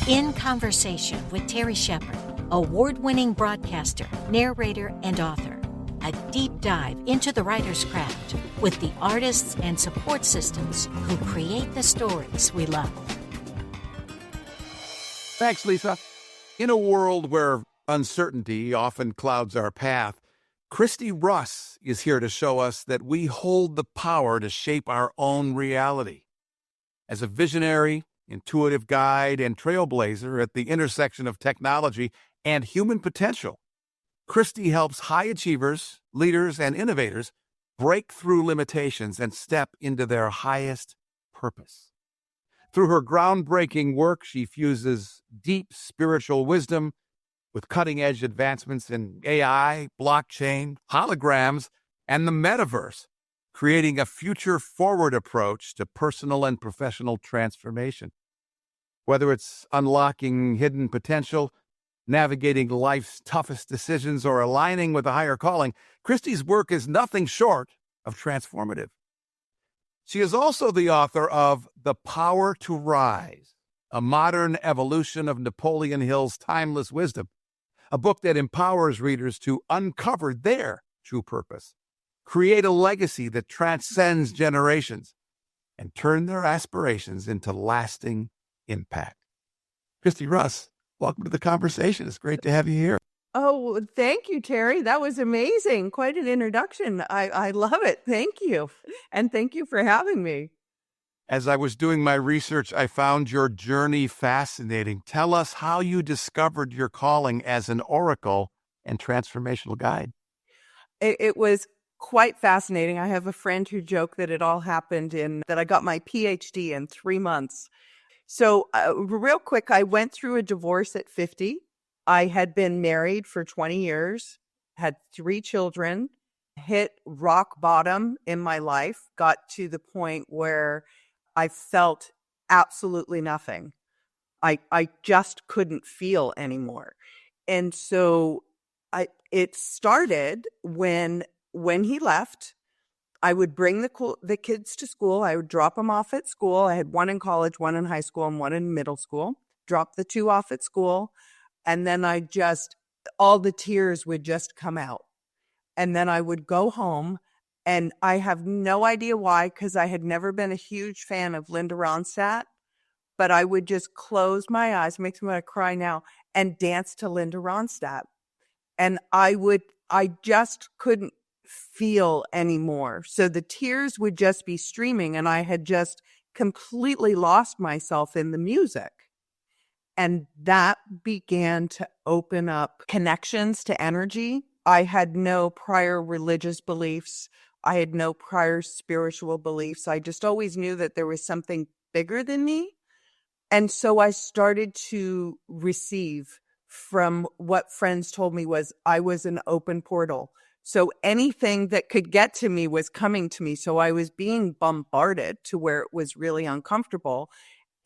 In Conversation with Terry Shepard, award-winning broadcaster, narrator, and author. A deep dive into the writer's craft with the artists and support systems who create the stories we love. Thanks, Lisa. In a world where uncertainty often clouds our path, Christine Russ is here to show us that we hold the power to shape our own reality. As a visionary, intuitive guide, and trailblazer at the intersection of technology and human potential, Christie helps high achievers, leaders, and innovators break through limitations and step into their highest purpose. Through her groundbreaking work, she fuses deep spiritual wisdom with cutting-edge advancements in AI, blockchain, holograms, and the metaverse, creating a future-forward approach to personal and professional transformation. Whether it's unlocking hidden potential, navigating life's toughest decisions, or aligning with a higher calling, Christie's work is nothing short of transformative. She is also the author of The Power to Rise, a modern evolution of Napoleon Hill's timeless wisdom, a book that empowers readers to uncover their true purpose, create a legacy that transcends generations, and turn their aspirations into lasting impact. Christine Russ, welcome to the conversation. It's great to have you here. Oh, thank you, Terry. That was amazing. Quite an introduction. I love it. Thank you. And thank you for having me. As I was doing my research, I found your journey fascinating. Tell us how you discovered your calling as an oracle and transformational guide. It was quite fascinating. I have a friend who joked that it all happened that I got my PhD in 3 months. So real quick, I went through a divorce at 50. I had been married for 20 years, had 3 children, hit rock bottom in my life, got to the point where I felt absolutely nothing. I just couldn't feel anymore. And so it started when he left. I would bring the kids to school. I would drop them off at school. I had one in college, one in high school, and one in middle school. Drop the 2 off at school. And then all the tears would just come out. And then I would go home, and I have no idea why, because I had never been a huge fan of Linda Ronstadt, but I would just close my eyes, makes me want to cry now, and dance to Linda Ronstadt. And I just couldn't feel anymore. So the tears would just be streaming, and I had just completely lost myself in the music. And that began to open up connections to energy. I had no prior religious beliefs. I had no prior spiritual beliefs. I just always knew that there was something bigger than me. And so I started to receive from what friends told me was I was an open portal. So anything that could get to me was coming to me. So I was being bombarded to where it was really uncomfortable.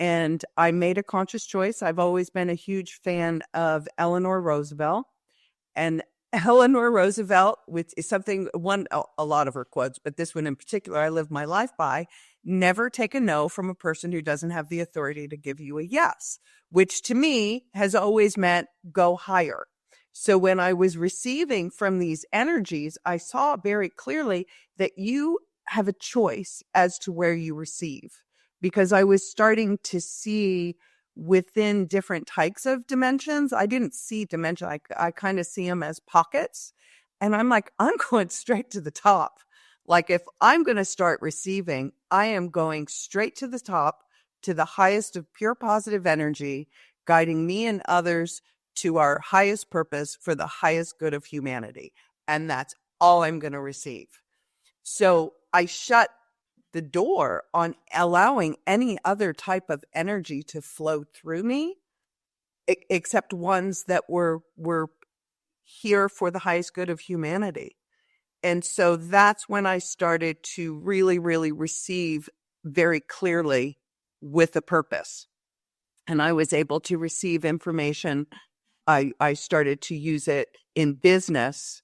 And I made a conscious choice. I've always been a huge fan of Eleanor Roosevelt. And Eleanor Roosevelt, which is a lot of her quotes, but this one in particular, I live my life by: never take a no from a person who doesn't have the authority to give you a yes, which to me has always meant go higher. So when I was receiving from these energies, I saw very clearly that you have a choice as to where you receive, because I was starting to see within different types of dimensions. I didn't see dimension. I kind of see them as pockets. And I'm like, I'm going straight to the top. Like, if I'm going to start receiving, I am going straight to the top, to the highest of pure positive energy, guiding me and others to our highest purpose for the highest good of humanity. And that's all I'm going to receive. So I shut the door on allowing any other type of energy to flow through me, except ones that were here for the highest good of humanity. And so that's when I started to really, really receive very clearly with a purpose. And I was able to receive information. I started to use it in business.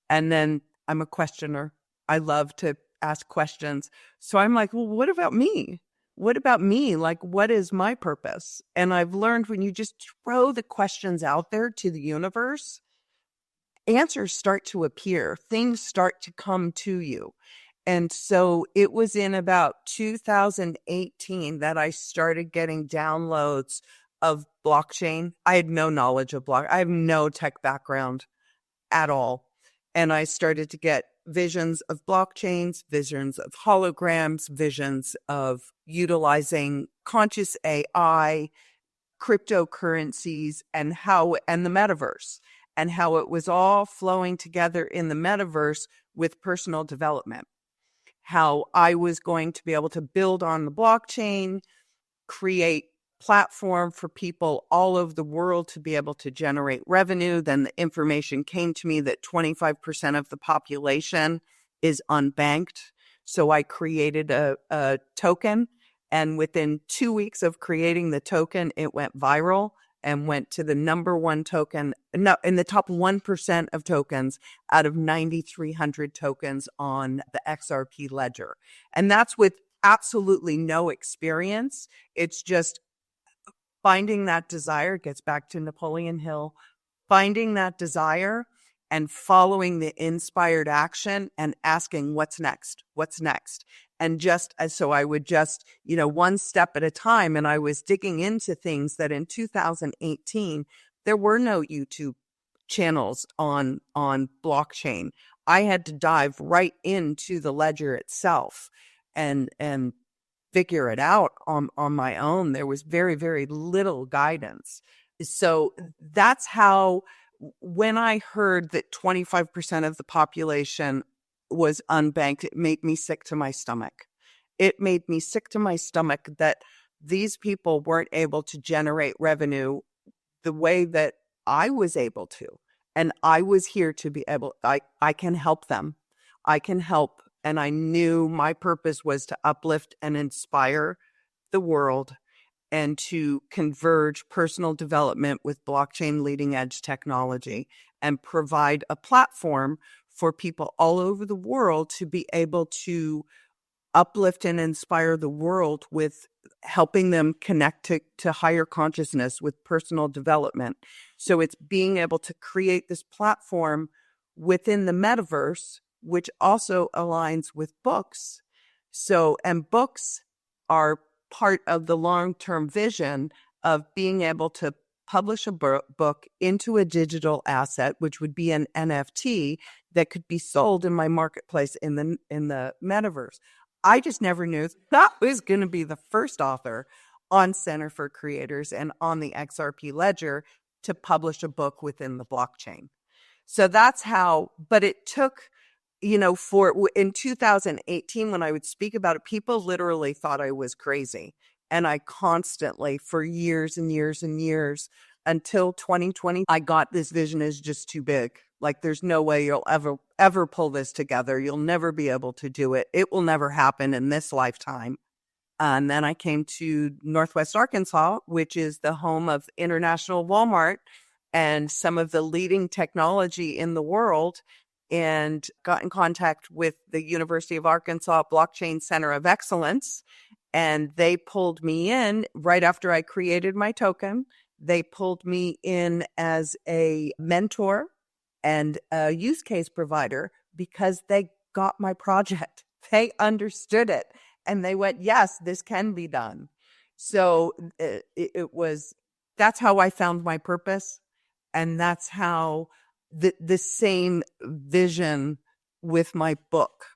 And then I'm a questioner. I love to ask questions. So I'm like, well, what about me? what about me? Like, what is my purpose? And I've learned when you just throw the questions out there to the universe, answers start to appear, things start to come to you. And so it was in about 2018 that I started getting downloads of blockchain. I had no knowledge of I have no tech background at all. And I started to get visions of blockchains, visions of holograms, visions of utilizing conscious AI, cryptocurrencies, and the metaverse, and how it was all flowing together in the metaverse with personal development. How I was going to be able to build on the blockchain, create platform for people all over the world to be able to generate revenue. Then the information came to me that 25% of the population is unbanked. So I created a token, and within 2 weeks of creating the token, it went viral and went to the number one token, in the top 1% of tokens out of 9,300 tokens on the XRP ledger. And that's with absolutely no experience. It's just finding that desire. It gets back to Napoleon Hill, finding that desire and following the inspired action and asking what's next, and so I would just, one step at a time. And I was digging into things that in 2018 there were no YouTube channels on blockchain. I had to dive right into the ledger itself and figure it out on my own. There was very, very little guidance. So that's how, when I heard that 25% of the population was unbanked, it made me sick to my stomach. It made me sick to my stomach that these people weren't able to generate revenue the way that I was able to. And I was here to be able, I can help them. I can help. And I knew my purpose was to uplift and inspire the world and to converge personal development with blockchain leading edge technology and provide a platform for people all over the world to be able to uplift and inspire the world with helping them connect to higher consciousness with personal development. So it's being able to create this platform within the metaverse, which also aligns with books. So, and books are part of the long-term vision of being able to publish a book into a digital asset, which would be an NFT that could be sold in my marketplace in the metaverse. I just never knew that was going to be the first author on Center for Creators and on the XRP ledger to publish a book within the blockchain. So that's how, but it took, in 2018, when I would speak about it, people literally thought I was crazy. And I constantly, for years and years and years, until 2020, I got this vision is just too big. Like, there's no way you'll ever pull this together. You'll never be able to do it. It will never happen in this lifetime. And then I came to Northwest Arkansas, which is the home of International Walmart and some of the leading technology in the world, and got in contact with the University of Arkansas Blockchain Center of Excellence. And they pulled me in right after I created my token. They pulled me in as a mentor and a use case provider because they got my project. They understood it. And they went, yes, this can be done. So that's how I found my purpose. And that's how the same vision with my book,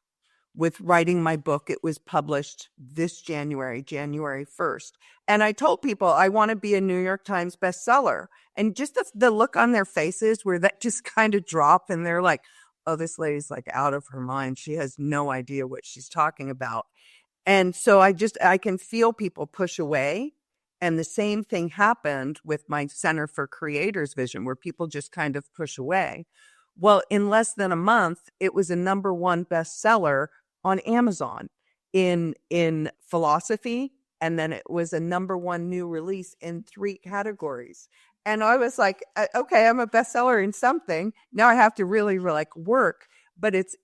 with writing my book. It was published this January 1st. And I told people I want to be a New York Times bestseller. And just the look on their faces where that just kind of dropped, and they're like, oh, this lady's like out of her mind. She has no idea what she's talking about. And so I can feel people push away. And the same thing happened with my Center for Creators vision, where people just kind of push away. Well, in less than a month, it was a #1 bestseller on Amazon in philosophy. And then it was a #1 new release in 3 categories. And I was like, okay, I'm a bestseller in something. Now I have to really work. But it's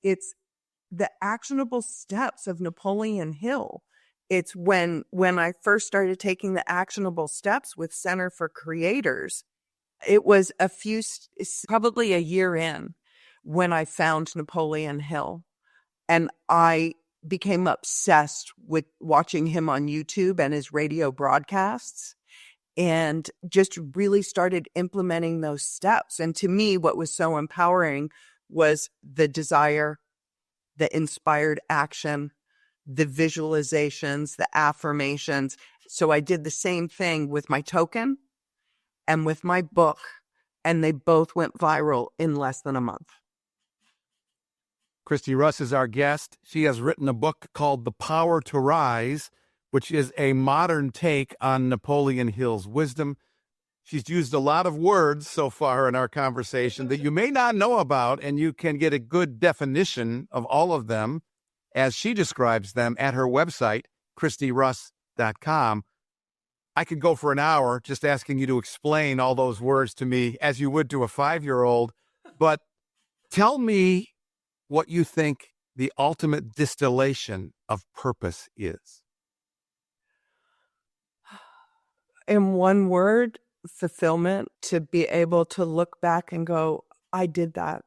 the actionable steps of Napoleon Hill. It's when I first started taking the actionable steps with Center for Creators, it was probably a year in when I found Napoleon Hill. And I became obsessed with watching him on YouTube and his radio broadcasts, and just really started implementing those steps. And to me, what was so empowering was the desire, the inspired action, the visualizations, the affirmations. So I did the same thing with my token and with my book, and they both went viral in less than a month. Christie Russ is our guest. She has written a book called The Power to Rise, which is a modern take on Napoleon Hill's wisdom. She's used a lot of words so far in our conversation that you may not know about, and you can get a good definition of all of them as she describes them at her website, ChristieRuss.com. I could go for an hour just asking you to explain all those words to me as you would to a 5-year-old, but tell me what you think the ultimate distillation of purpose is. In one word, fulfillment. To be able to look back and go, I did that.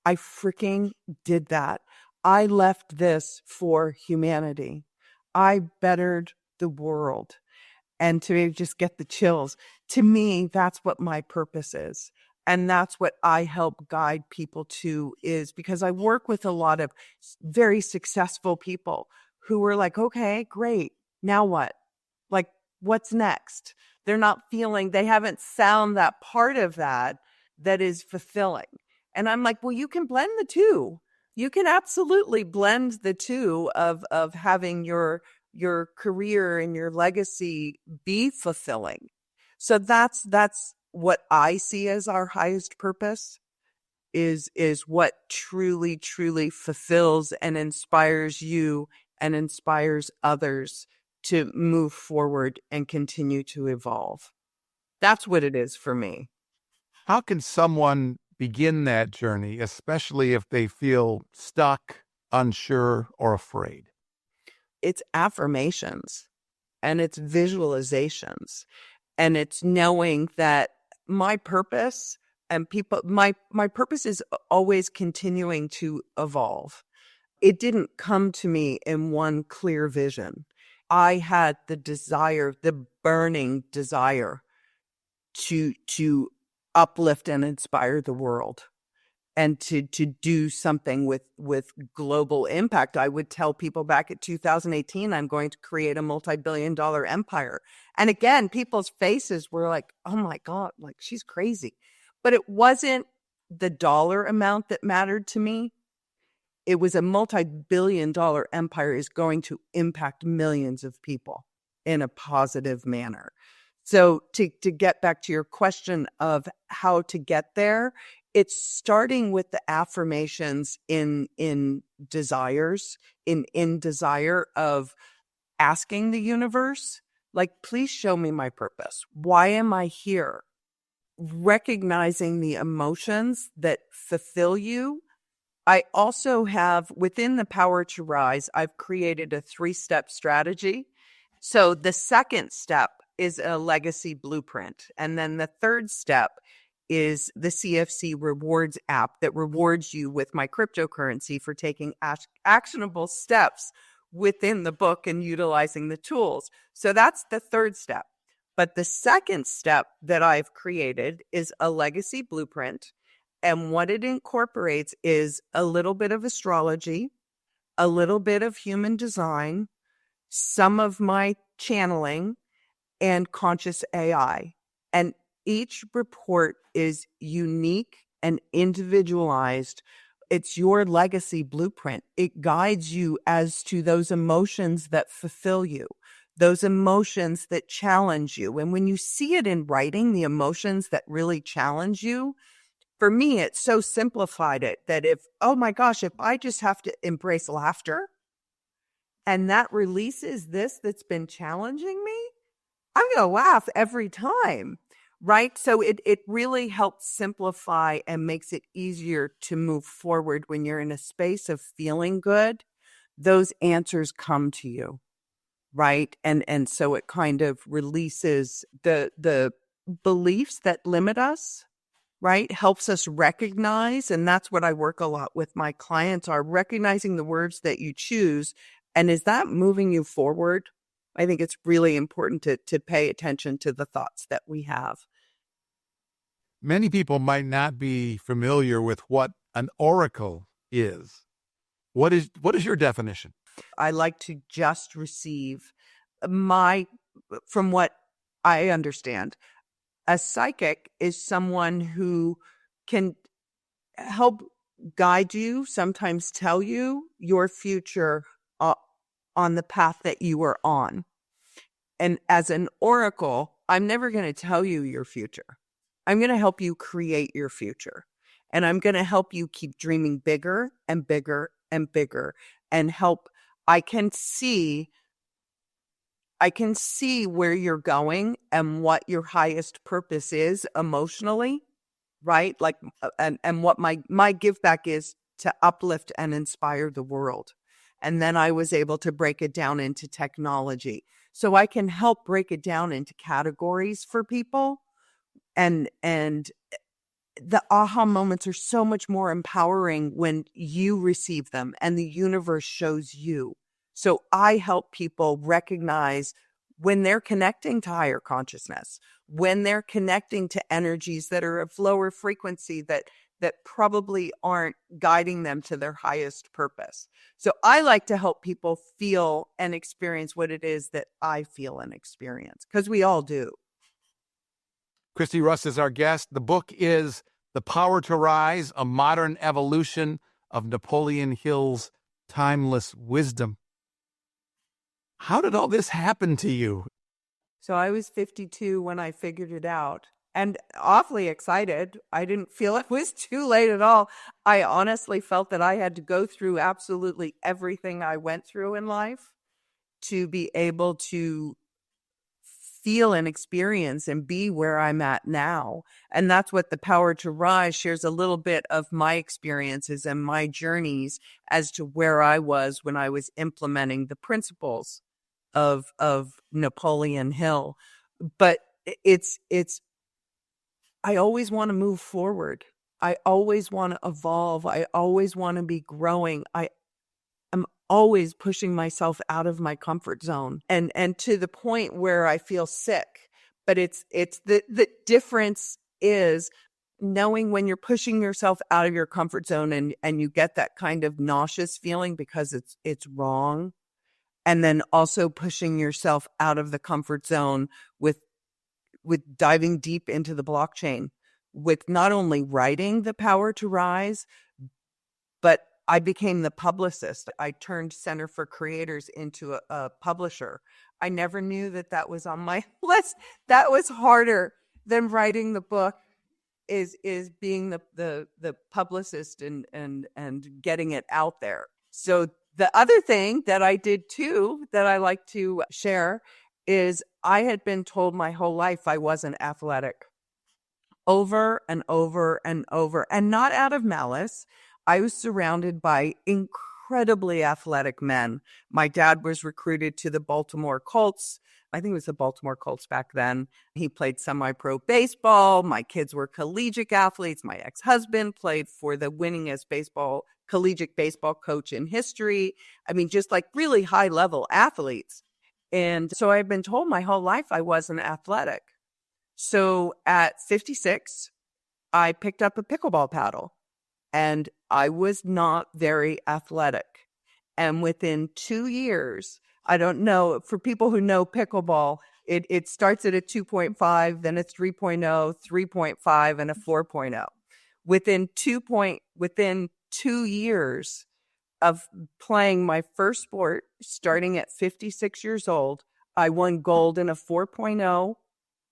I freaking did that. I left this for humanity. I bettered the world. And to just get the chills, to me, that's what my purpose is. And that's what I help guide people to, is because I work with a lot of very successful people who are like, okay, great. Now what? Like, what's next? They haven't found that part of that is fulfilling. And I'm like, well, you can blend the two. You can absolutely blend the two of having your career and your legacy be fulfilling. So that's what I see as our highest purpose, is what truly, truly fulfills and inspires you and inspires others to move forward and continue to evolve. That's what it is for me. How can someone begin that journey, especially if they feel stuck, unsure, or afraid? It's affirmations and it's visualizations, and it's knowing that my purpose my purpose is always continuing to evolve. It didn't come to me in one clear vision. I had the desire, the burning desire to uplift and inspire the world, and to do something with global impact. I would tell people back at 2018, I'm going to create a multi-billion-dollar empire. And again, people's faces were like, oh my God, like, she's crazy. But it wasn't the dollar amount that mattered to me. It was a multi-billion-dollar empire is going to impact millions of people in a positive manner. So to get back to your question of how to get there, it's starting with the affirmations in desires, in desire of asking the universe, like, please show me my purpose. Why am I here? Recognizing the emotions that fulfill you. I also have, within the Power to Rise, I've created a 3-step strategy. So the second step is a legacy blueprint. And then the third step is the CFC rewards app that rewards you with my cryptocurrency for taking actionable steps within the book and utilizing the tools. So that's the third step. But the second step that I've created is a legacy blueprint. And what it incorporates is a little bit of astrology, a little bit of human design, some of my channeling, and conscious AI. And each report is unique and individualized. It's your legacy blueprint. It guides you as to those emotions that fulfill you, those emotions that challenge you. And when you see it in writing, the emotions that really challenge you, for me, it so simplified it that oh my gosh, if I just have to embrace laughter and that releases this that's been challenging me, I'm going to laugh every time, right? So it really helps simplify and makes it easier to move forward when you're in a space of feeling good. Those answers come to you. right? And so it kind of releases the beliefs that limit us, right? Helps us recognize, and that's what I work a lot with my clients, are recognizing the words that you choose. And is that moving you forward? I think it's really important to pay attention to the thoughts that we have. Many people might not be familiar with what an oracle is. What is your definition? I like to just receive from what I understand, a psychic is someone who can help guide you, sometimes tell you your future on the path that you are on. And as an oracle, I'm never going to tell you your future. I'm going to help you create your future. And I'm going to help you keep dreaming bigger and bigger and bigger and help. I can see where you're going and what your highest purpose is emotionally, right? Like, and what my give back is to uplift and inspire the world. And then I was able to break it down into technology. So I can help break it down into categories for people. And the aha moments are so much more empowering when you receive them and the universe shows you. So I help people recognize when they're connecting to higher consciousness, when they're connecting to energies that are of lower frequency that probably aren't guiding them to their highest purpose. So I like to help people feel and experience what it is that I feel and experience, because we all do. Christie Russ is our guest. The book is The Power to Rise, a modern evolution of Napoleon Hill's timeless wisdom. How did all this happen to you? So I was 52 when I figured it out and awfully excited. I didn't feel it was too late at all. I honestly felt that I had to go through absolutely everything I went through in life to be able to feel and experience and be where I'm at now. And that's what The Power to Rise shares, a little bit of my experiences and my journeys as to where I was when I was implementing the principles of Napoleon Hill. But it's I always want to move forward. I always want to evolve. I always want to be growing. I'm always pushing myself out of my comfort zone and to the point where I feel sick. But it's the difference is knowing when you're pushing yourself out of your comfort zone and you get that kind of nauseous feeling because it's wrong. And then also pushing yourself out of the comfort zone with diving deep into the blockchain, with not only writing The Power to Rise, but I became the publicist. I turned Center for Creators into a publisher. I never knew that was on my list. That was harder than writing the book, is being the publicist and getting it out there. So the other thing that I did too, that I like to share, is I had been told my whole life I wasn't athletic, over and over and over, and not out of malice. I was surrounded by incredibly athletic men. My dad was recruited to the Baltimore Colts. I think it was the Baltimore Colts back then. He played semi-pro baseball. My kids were collegiate athletes. My ex-husband played for the winningest collegiate baseball coach in history. I mean, just like really high-level athletes. And so I've been told my whole life I wasn't athletic. So at 56, I picked up a pickleball paddle, and I was not very athletic. And within 2 years, I don't know, for people who know pickleball, it starts at a 2.5, then a 3.0, 3.5, and a 4.0. Within 2 years of playing my first sport, starting at 56 years old, I won gold in a 4.0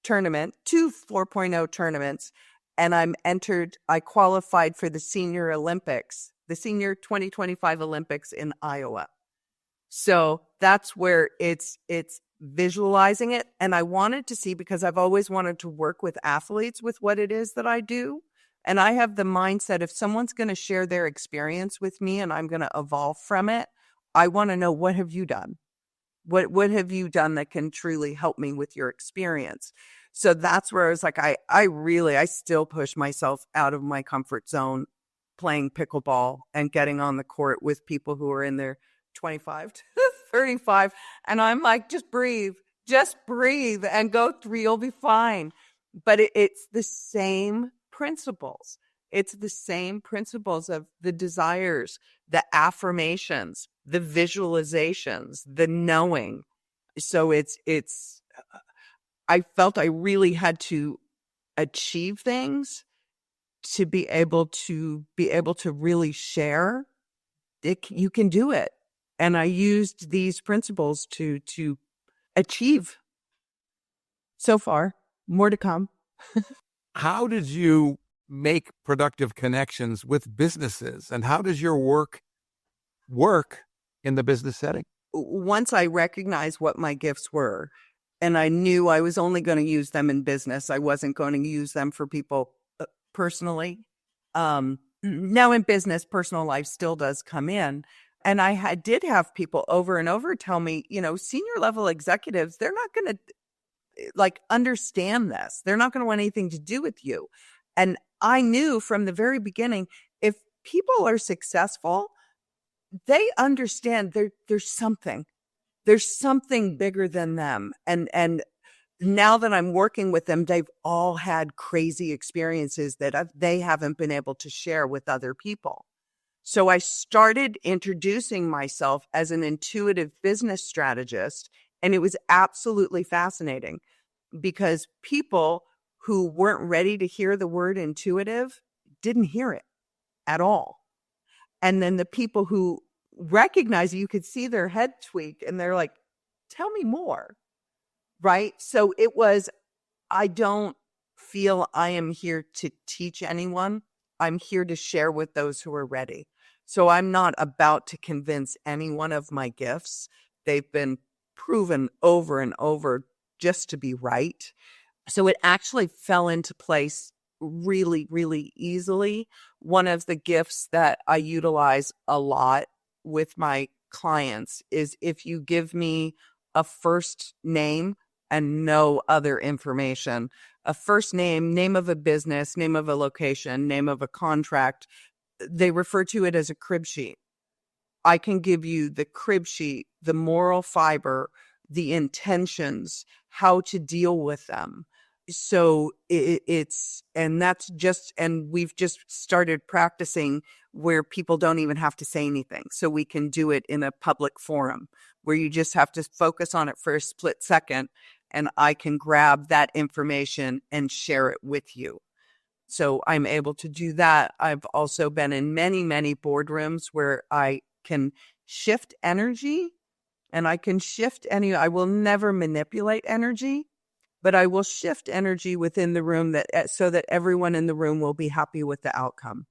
tournament, 2 4.0 tournaments, and I qualified for the Senior Olympics, the Senior 2025 Olympics in Iowa. So that's where it's visualizing it. And I wanted to see, because I've always wanted to work with athletes with what it is that I do. And I have the mindset, if someone's going to share their experience with me and I'm going to evolve from it, I want to know, what have you done? What have you done that can truly help me with your experience? So that's where I was like, I still push myself out of my comfort zone playing pickleball and getting on the court with people who are in their 25 to 35. And I'm like, just breathe and go through. You'll be fine. But it's the same principles. It's the same principles of the desires, the affirmations, the visualizations, the knowing. So I felt I really had to achieve things to be able to really share. You can do it. And I used these principles to achieve. So far, more to come. How did you make productive connections with businesses, and how does your work in the business setting? Once I recognized what my gifts were, and I knew I was only going to use them in business, I wasn't going to use them for people personally. Now in business, personal life still does come in. And I did have people over and over tell me, senior level executives, they're not going to understand this. They're not going to want anything to do with you. And I knew from the very beginning, if people are successful, they understand there's something bigger than them. And now that I'm working with them, they've all had crazy experiences that they haven't been able to share with other people. So I started introducing myself as an intuitive business strategist, and it was absolutely fascinating because people who weren't ready to hear the word intuitive didn't hear it at all. And then the people who recognize it, you could see their head tweak and they're like, tell me more. Right? So it was, I don't feel I am here to teach anyone. I'm here to share with those who are ready. So I'm not about to convince anyone of my gifts. They've been proven over and over just to be right. So it actually fell into place really, really easily. One of the gifts that I utilize a lot with my clients is if you give me a first name and no other information, a first name of a business, name of a location, name of a contract, they refer to it as a crib sheet. I can give you the crib sheet, the moral fiber, the intentions, how to deal with them. So and we've just started practicing where people don't even have to say anything. So we can do it in a public forum where you just have to focus on it for a split second, and I can grab that information and share it with you. So I'm able to do that. I've also been in many, many boardrooms where I can shift energy, and I will never manipulate energy, but I will shift energy within the room so that everyone in the room will be happy with the outcome.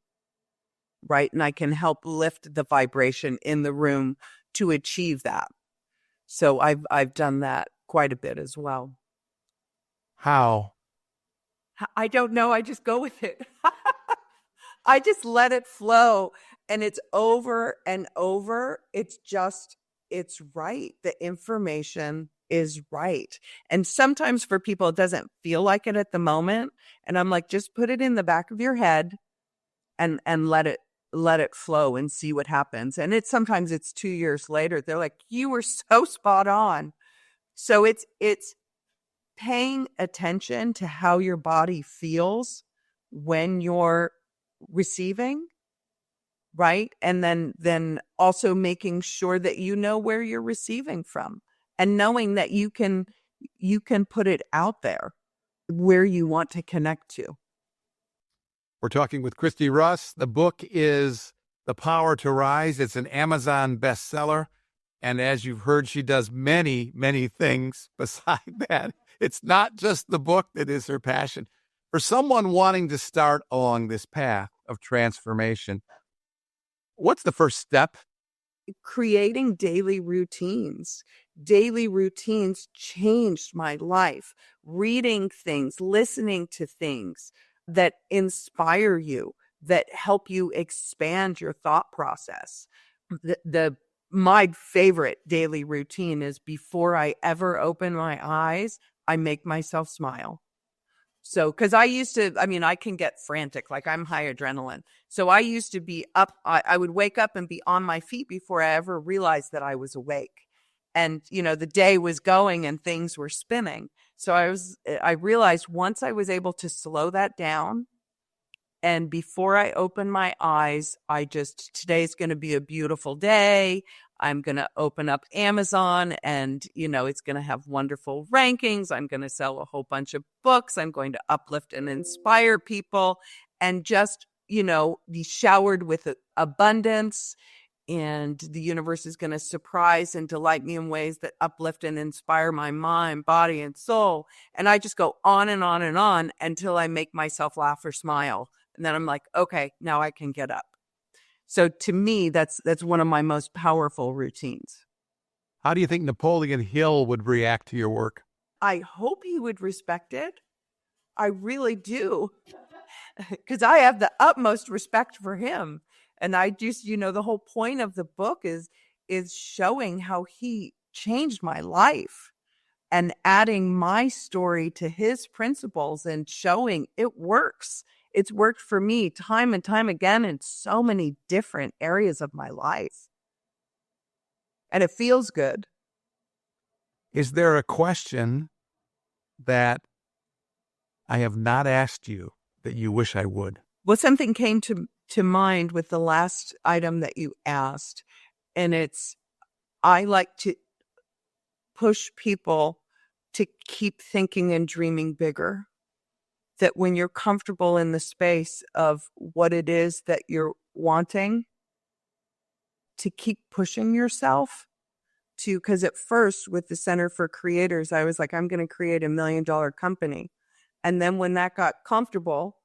Right? And I can help lift the vibration in the room to achieve that. So I've done that quite a bit as well. How? I don't know. I just go with it. I just let it flow, and it's over and over. It's right. The information is right. And sometimes for people, it doesn't feel like it at the moment. And I'm like, just put it in the back of your head and let it flow and see what happens. And sometimes it's 2 years later. They're like, you were so spot on. So it's paying attention to how your body feels when you're receiving, right? And then also making sure that you know where you're receiving from, and knowing that you can put it out there where you want to connect to. We're talking with Christie Russ. The book is The Power to Rise. It's an Amazon bestseller. And as you've heard, she does many, many things beside that. It's not just the book that is her passion. For someone wanting to start along this path of transformation, what's the first step? Creating daily routines. Daily routines changed my life. Reading things, listening to things that inspire you, that help you expand your thought process. The my favorite daily routine is before I ever open my eyes, I make myself smile. So, because I can get frantic, like I'm high adrenaline. So I used to be up, I would wake up and be on my feet before I ever realized that I was awake. And, the day was going and things were spinning. So I realized once I was able to slow that down, and before I open my eyes, today's going to be a beautiful day. I'm going to open up Amazon and, it's going to have wonderful rankings. I'm going to sell a whole bunch of books. I'm going to uplift and inspire people and just, be showered with abundance. And the universe is going to surprise and delight me in ways that uplift and inspire my mind, body, and soul. And I just go on and on and on until I make myself laugh or smile. And then I'm like, okay, now I can get up. So to me, that's one of my most powerful routines. How do you think Napoleon Hill would react to your work? I hope he would respect it. I really do. Because I have the utmost respect for him. And I just, the whole point of the book is showing how he changed my life and adding my story to his principles and showing it works. It's worked for me time and time again in so many different areas of my life. And it feels good. Is there a question that I have not asked you that you wish I would? Well, something came to mind with the last item that you asked. And I like to push people to keep thinking and dreaming bigger. That when you're comfortable in the space of what it is that you're wanting, to keep pushing yourself because at first with the Center for Creators, I was like, I'm going to create $1 million company. And then when that got comfortable,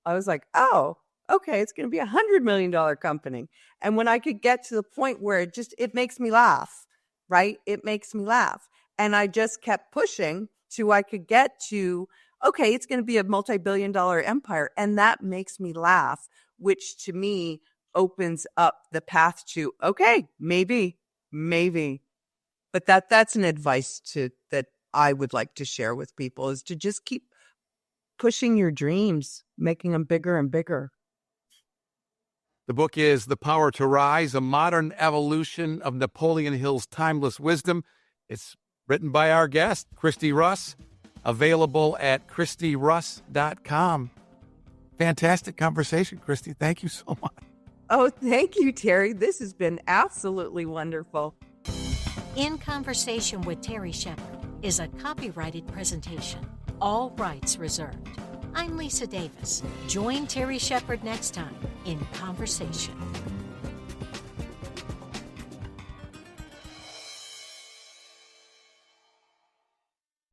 I was like, oh, okay, it's going to be $100 million company. And when I could get to the point where it makes me laugh, right? It makes me laugh. And I just kept pushing till I could get to, okay, it's going to be a multi-billion-dollar empire. And that makes me laugh, which to me opens up the path to, okay, maybe. But that's an advice that I would like to share with people is to just keep pushing your dreams, making them bigger and bigger. The book is The Power to Rise, a modern evolution of Napoleon Hill's timeless wisdom. It's written by our guest, Christie Russ, available at ChristieRuss.com. Fantastic conversation, Christie. Thank you so much. Oh, thank you, Terry. This has been absolutely wonderful. In Conversation with Terry Shepard is a copyrighted presentation. All rights reserved. I'm Lisa Davis. Join Terry Shepard next time in Conversation.